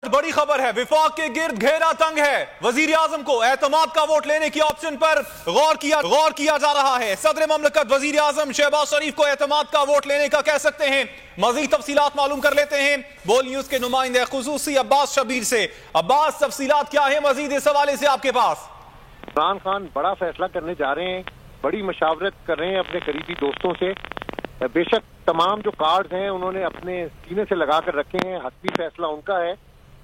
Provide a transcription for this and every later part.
बड़ी खबर है, वफाक के गिर्द घेरा तंग है। वजीर आजम को एतमाद का वोट लेने की ऑप्शन पर गौर किया जा रहा है। सदर ममलकत वजीर आजम शहबाज शरीफ को एतमाद का वोट लेने का कह सकते हैं। मजीद तफसीलात मालूम कर लेते हैं बोल न्यूज के नुमाइंदे खुसूसी अब्बास शबीर से। अब्बास, तफसीलात क्या है मजीद इस हवाले से आपके पास? इमरान खान बड़ा फैसला करने जा रहे हैं, बड़ी मशावरत कर रहे हैं अपने करीबी दोस्तों से। बेशक तमाम जो कार्ड्स हैं उन्होंने अपने सीने से लगा कर रखे हैं, हतमी फैसला उनका है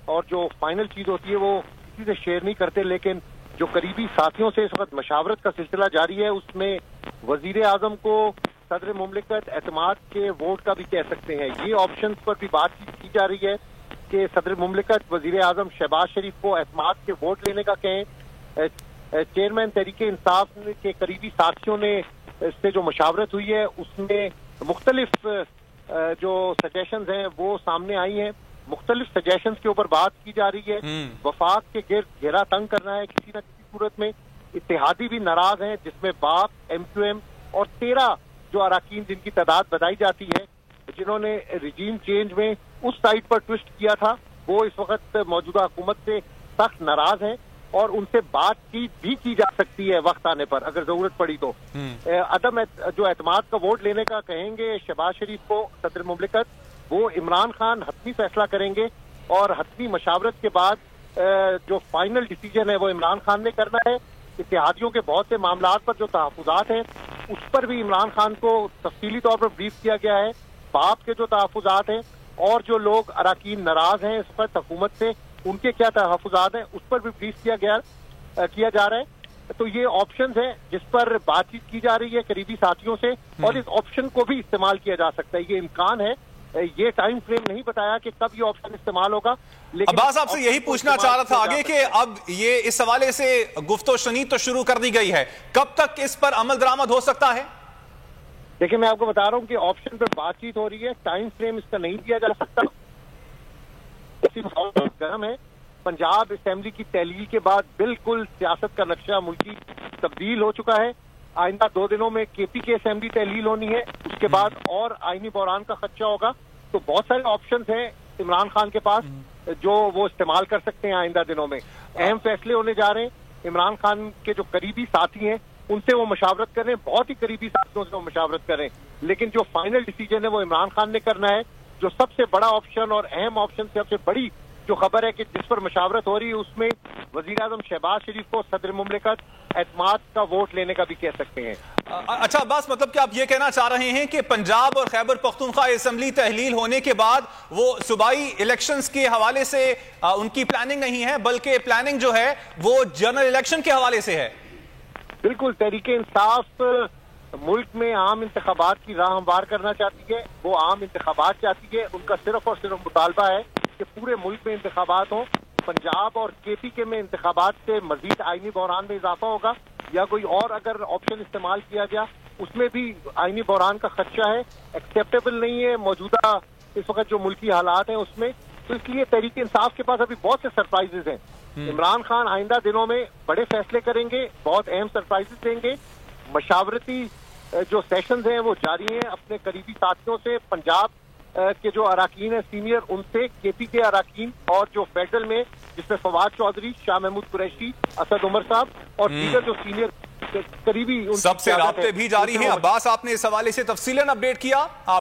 और जो फाइनल चीज होती है वो किसी से शेयर नहीं करते, लेकिन जो करीबी साथियों से इस वक्त मशावरत का सिलसिला जारी है उसमें वजीर आजम को सदर मुमलिकत एतमाद के वोट का भी कह सकते हैं। ये ऑप्शन पर भी बातचीत की जा रही है कि सदर मुमलिकत वजीर आजम शहबाज शरीफ को एतमाद के वोट लेने का कहें। चेयरमैन तहरीक इंसाफ के करीबी साथियों ने इससे जो मशावरत हुई है उसमें मुख्तलिफ जो सजेशंस हैं वो सामने आई हैं। मुख्तलिफ सजेशंस के ऊपर बात की जा रही है। वफाक के गिर्द घेरा तंग करना है किसी न किसी सूरत में। इत्तेहादी भी नाराज हैं जिसमें बाप, MQM और 13 जो अराकीन जिनकी तादाद बताई जाती है, जिन्होंने रिजीम चेंज में उस साइड पर ट्विस्ट किया था, वो इस वक्त मौजूदा हुकूमत से सख्त नाराज हैं और उनसे बातचीत भी की जा सकती है वक्त आने पर अगर जरूरत पड़ी तो। अदम जो एतमाद का वोट लेने का कहेंगे शहबाज शरीफ को सदर मुमलिकत, वो इमरान खान हतमी फैसला करेंगे और हतमी मशावरत के बाद जो फाइनल डिसीजन है वो इमरान खान ने करना है। इत्तेहादियों के बहुत से मामलात पर जो तहफुजात हैं उस पर भी इमरान खान को तफसीली तौर पर ब्रीफ किया गया है। बाप के जो तहफुजात हैं और जो लोग अराकीन नाराज हैं इस वक्त हुकूमत से, उनके क्या तहफुजात हैं उस पर भी ब्रीफ किया जा रहा है। तो ये ऑप्शंस हैं जिस पर बातचीत की जा रही है करीबी साथियों से और इस ऑप्शन को भी इस्तेमाल किया जा सकता है। ये इम्कान है, ये टाइम फ्रेम नहीं बताया कि कब ये ऑप्शन इस्तेमाल होगा। लेकिन अब्बास, आपसे यही पूछना चाह रहा था आगे कि अब ये इस हवाले से गुफ्तो शनीद तो शुरू कर दी गई है, कब तक इस पर अमल दरामद हो सकता है? देखिए, मैं आपको बता रहा हूँ कि ऑप्शन पर बातचीत हो रही है, टाइम फ्रेम इसका नहीं दिया जा सकता। गर्म है। पंजाब असेंबली की तहलील के बाद बिल्कुल सियासत का नक्शा मुल्की तब्दील हो चुका है। आइंदा 2 दिनों में KP की असेंबली तहलील होनी है, उसके बाद और आईनी बहरान का खदशा होगा। तो बहुत सारे ऑप्शंस हैं इमरान खान के पास जो वो इस्तेमाल कर सकते हैं आइंदा दिनों में। अहम फैसले होने जा रहे हैं। इमरान खान के जो करीबी साथी हैं उनसे वो मशावरत कर रहे हैं, बहुत ही करीबी साथियों से वो मशावरत कर रहे हैं, लेकिन जो फाइनल डिसीजन है वो इमरान खान ने करना है। जो सबसे बड़ा ऑप्शन और अहम ऑप्शन, सबसे बड़ी जो खबर है कि जिस पर मशावरत हो रही है उसमें वजीर आजम शहबाज शरीफ को सदर मुमलिकत एतमाद का वोट लेने का भी कह सकते हैं। अच्छा अब्बास, मतलब कि आप ये कहना चाह रहे हैं कि पंजाब और खैबर पख्तूनख्वा असेंबली तहलील होने के बाद वो सूबाई इलेक्शंस के हवाले से उनकी प्लानिंग नहीं है, बल्कि प्लानिंग जो है वो जनरल इलेक्शन के हवाले से है? बिल्कुल, तहरीक इंसाफ मुल्क में आम इंतखाबात की राह हमवार करना चाहती है। वो आम इंतखाबात चाहती है। उनका सिर्फ और सिर्फ मुतालबा है कि पूरे मुल्क में इंतखाबात हो। पंजाब और KP के में इंतखाबात से मजीद आईनी बहरान में इजाफा होगा या कोई और अगर ऑप्शन इस्तेमाल किया गया उसमें भी आईनी बहरान का खदशा है। एक्सेप्टेबल नहीं है मौजूदा इस वक्त जो मुल्की हालात हैं उसमें। तो इसलिए तहरीक इंसाफ के पास अभी बहुत से सरप्राइजेज हैं। इमरान खान आइंदा दिनों में बड़े फैसले करेंगे, बहुत अहम सरप्राइजेज देंगे। मशावरती जो सेशंस हैं वो जारी हैं अपने करीबी साथियों से, पंजाब के जो अराकीन है सीनियर उनसे, KP के अराकीन और जो फेडरल में जिसमें फवाद चौधरी, शाह महमूद कुरैशी, असद उमर साहब और दीगर जो सीनियर करीबी सबसे राब्ते भी जारी हैं। अब्बास, आपने इस हवाले से तफसीलन अपडेट किया।